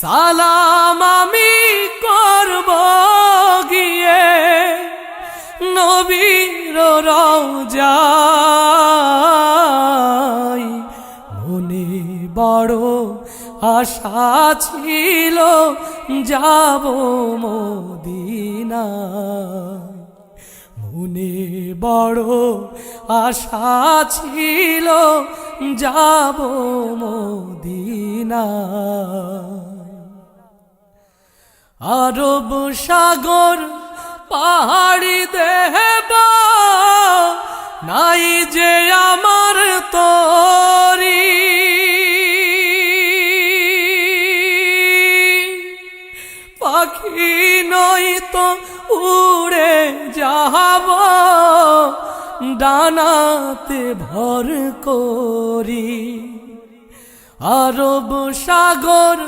সালাম আমি করব গিয়ে নবীর রওজায়। মনে বড় আশা ছিল যাব মদিনায়। মনে বড় আশা ছিল যাব মদিনায়। আরব সাগর পাহাড়ি দেব নাই যে আমার তরি। পাখি নই তো উড়ে যাব ডানাতে ভর করি। আরব সাগর